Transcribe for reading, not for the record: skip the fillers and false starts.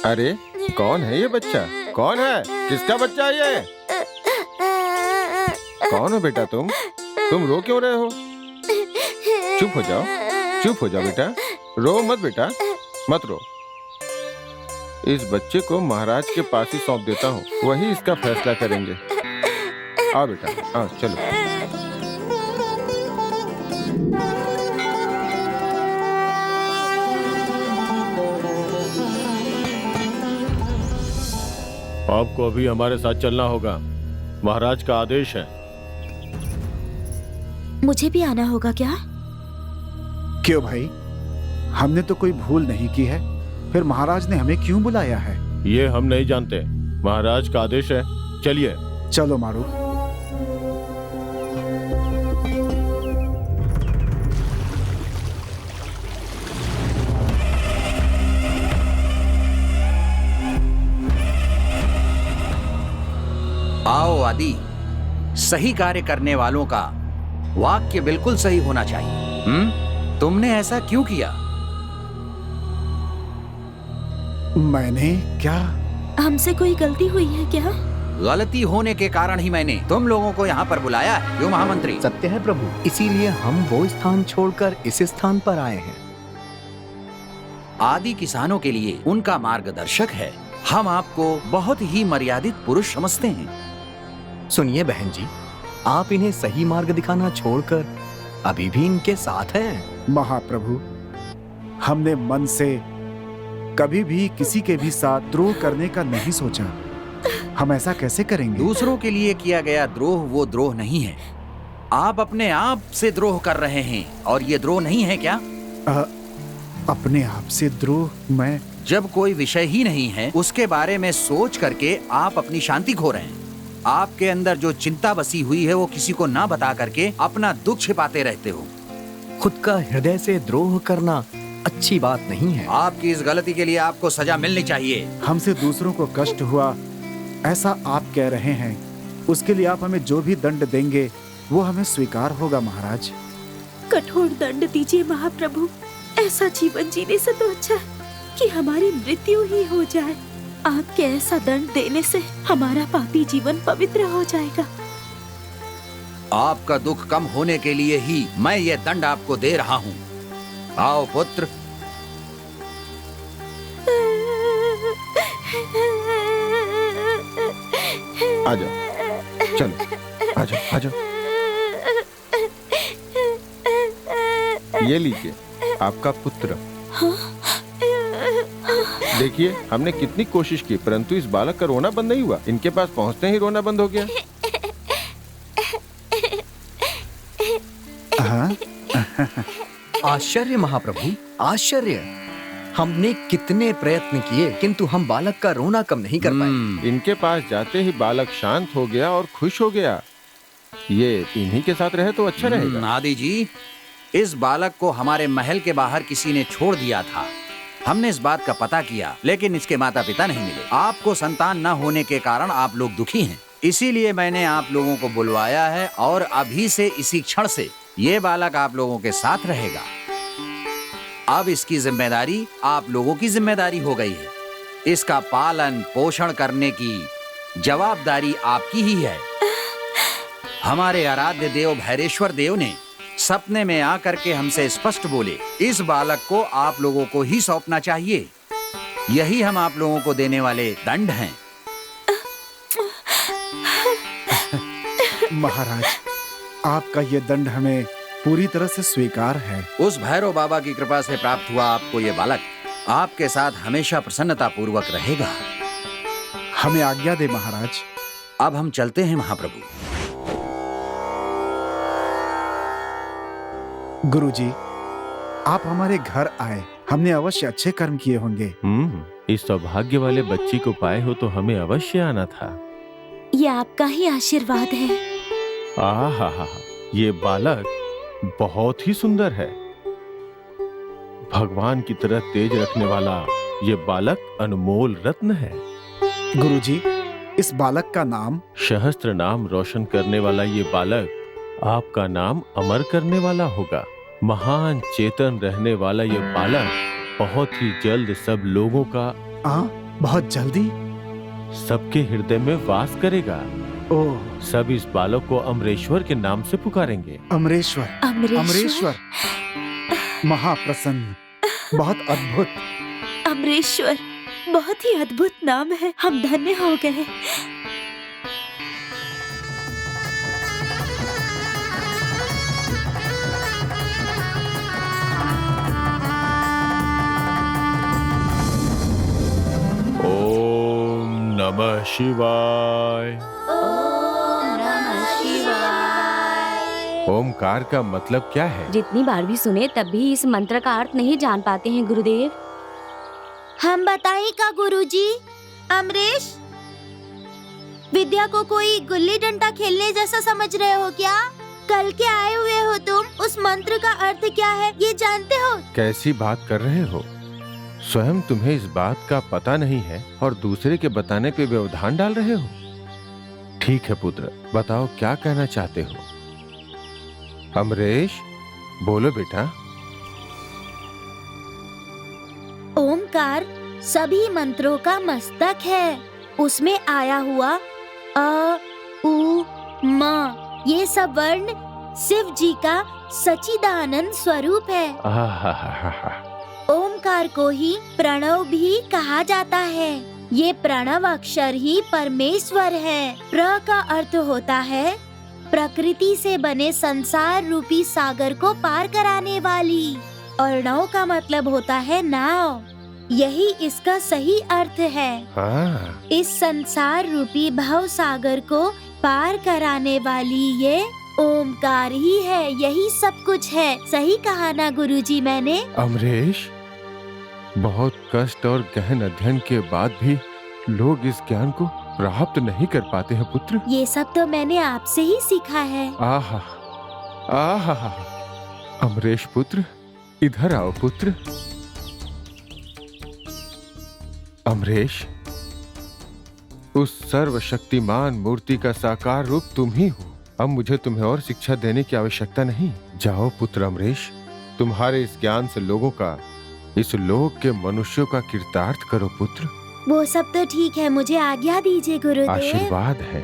अरे कौन है ये बच्चा? कौन है? किसका बच्चा है ये? कौन हो बेटा तुम? तुम रो क्यों रहे हो? चुप हो जाओ, चुप हो जाओ बेटा, रो मत बेटा, मत रो। इस बच्चे को महाराज के पास ही सौंप देता हूँ, वही इसका फैसला करेंगे। आओ बेटा, आओ चलो। आपको अभी हमारे साथ चलना होगा, महाराज का आदेश है। मुझे भी आना होगा क्या? क्यों भाई, हमने तो कोई भूल नहीं की है, फिर महाराज ने हमें क्यों बुलाया है? ये हम नहीं जानते, महाराज का आदेश है। चलिए। चलो मारू। आओ आदि, सही कार्य करने वालों का वाक्य बिल्कुल सही होना चाहिए। तुमने ऐसा क्यों किया? मैंने क्या? हमसे कोई गलती हुई है क्या? गलती होने के कारण ही मैंने तुम लोगों को यहाँ पर बुलाया है, क्यों महामंत्री? सत्य है प्रभु, इसीलिए हम वो स्थान छोड़कर इस स्थान पर आए हैं। आदि किसानों के लिए उनका मार्गदर्शक है। हम आपको बहुत ही मर्यादित पुरुष समझते हैं। सुनिए बहन जी, आप इन्हें सही मार्ग दिखाना छोड़कर अभी भी इनके साथ हैं। महाप्रभु, हमने मन से कभी भी किसी के भी साथ द्रोह करने का नहीं सोचा। हम ऐसा कैसे करेंगे? दूसरों के लिए किया गया द्रोह वो द्रोह नहीं है। आप अपने आप से द्रोह कर रहे हैं, और ये द्रोह नहीं है क्या? अपने आप से द्रोह? मैं जब कोई विषय ही नहीं है उसके बारे में सोच करके आप अपनी शांति खो रहे हैं। आपके अंदर जो चिंता बसी हुई है वो किसी को ना बता करके अपना दुख छिपाते रहते हो। खुद का हृदय से द्रोह करना अच्छी बात नहीं है। आपकी इस गलती के लिए आपको सजा मिलनी चाहिए। हमसे दूसरों को कष्ट हुआ ऐसा आप कह रहे हैं, उसके लिए आप हमें जो भी दंड देंगे वो हमें स्वीकार होगा महाराज। कठोर दंड दीजिए महाप्रभु, ऐसा जीवन जीने से तो अच्छा है कि हमारी मृत्यु ही हो जाए। आपके ऐसा दंड देने से हमारा पापी जीवन पवित्र हो जाएगा। आपका दुख कम होने के लिए ही मैं ये दंड आपको दे रहा हूँ। आओ पुत्र। आ जाओ, चलो, आ जाओ, आ जाओ। ये लीजिए आपका पुत्र। देखिए, हमने कितनी कोशिश की परंतु इस बालक का रोना बंद नहीं हुआ। इनके पास पहुंचते ही रोना बंद हो गया। आश्चर्य महाप्रभु, आश्चर्य। हमने कितने प्रयत्न किए किंतु हम बालक का रोना कम नहीं कर पाए। इनके पास जाते ही बालक शांत हो गया और खुश हो गया। ये इन्हीं के साथ रहे तो अच्छा रहेगा। आदि जी, इस बालक को हमारे महल के बाहर किसी ने छोड़ दिया था। हमने इस बात का पता किया, लेकिन इसके माता पिता नहीं मिले। आपको संतान न होने के कारण आप लोग दुखी हैं, इसीलिए मैंने आप लोगों को बुलवाया है, और अभी से इसी क्षण से ये बालक आप लोगों के साथ रहेगा। अब इसकी जिम्मेदारी आप लोगों की जिम्मेदारी हो गई है। इसका पालन पोषण करने की जवाबदारी आपकी ही है। हमारे आराध्य देव भैरेश्वर देव ने सपने में आकर के हमसे स्पष्ट बोले, इस बालक को आप लोगों को ही सौंपना चाहिए। यही हम आप लोगों को देने वाले दंड हैं। महाराज, आपका ये दंड हमें पूरी तरह से स्वीकार है। उस भैरव बाबा की कृपा से प्राप्त हुआ आपको ये बालक आपके साथ हमेशा प्रसन्नता पूर्वक रहेगा। हमें आज्ञा दे महाराज। अब हम चलते हैं महाप्रभु। गुरुजी, आप हमारे घर आए, हमने अवश्य अच्छे कर्म किए होंगे। इस सौभाग्य वाले बच्ची को पाए हो तो हमें अवश्य आना था। ये आपका ही आशीर्वाद है। आहा, ये बालक बहुत ही सुंदर है। भगवान की तरह तेज रखने वाला ये बालक अनमोल रत्न है। गुरुजी, इस बालक का नाम? सहस्त्र नाम रोशन करने वाला ये बालक आपका नाम अमर करने वाला होगा। महान चेतन रहने वाला ये बालक बहुत ही जल्द सब लोगों का बहुत जल्दी? सबके हृदय में वास करेगा। ओह, सब इस बालक को अमरेश्वर के नाम से पुकारेंगे। अमरेश्वर, अमरेश्वर, अमरेश्वर, महाप्रसन्न, बहुत अद्भुत। अमरेश्वर, बहुत ही अद्भुत नाम है। हम धन्य हो गए। ओम नमः शिवाय। ओमकार का मतलब क्या है? जितनी बार भी सुने तब भी इस मंत्र का अर्थ नहीं जान पाते हैं गुरुदेव। हम बताएं का गुरुजी? अमरेश, विद्या को कोई गुल्ली डंडा खेलने जैसा समझ रहे हो क्या? कल के आए हुए हो तुम, उस मंत्र का अर्थ क्या है ये जानते हो? कैसी बात कर रहे हो? स्वयं तुम्हें इस बात का पता नहीं है और दूसरे के बताने पे व्यवधान डाल रहे हो। ठीक है पुत्र, बताओ क्या कहना चाहते हो? अमरेश, बोलो बेटा। ओमकार सभी मंत्रों का मस्तक है। उसमें आया हुआ अ, उ, म ये सब वर्ण शिव जी का सच्चिदानंद स्वरूप है। आहा, ओमकार को ही प्रणव भी कहा जाता है। ये प्रणव अक्षर ही परमेश्वर है। प्र का अर्थ होता है प्रकृति से बने संसार रूपी सागर को पार कराने वाली, और नव का मतलब होता है नाव। यही इसका सही अर्थ है। हाँ। इस संसार रूपी भव सागर को पार कराने वाली ये ओमकार ही है। यही सब कुछ है। सही कहा ना गुरुजी मैंने? अमरेश, बहुत कष्ट और गहन अध्ययन के बाद भी लोग इस ज्ञान को प्राप्त नहीं कर पाते हैं पुत्र। ये सब तो मैंने आपसे ही सीखा है। आहा, आहा, अमरेश पुत्र, इधर आओ पुत्र। अमरेश, उस सर्वशक्तिमान मूर्ति का साकार रूप तुम ही हो। अब मुझे तुम्हें और शिक्षा देने की आवश्यकता नहीं। जाओ पुत्र अमरेश, तुम्हारे इस ज्ञान से लोगों का, इस लोक के मनुष्यों का कृतार्थ करो पुत्र। वो सब तो ठीक है, मुझे आज्ञा दीजिए गुरुदेव। आशीर्वाद है।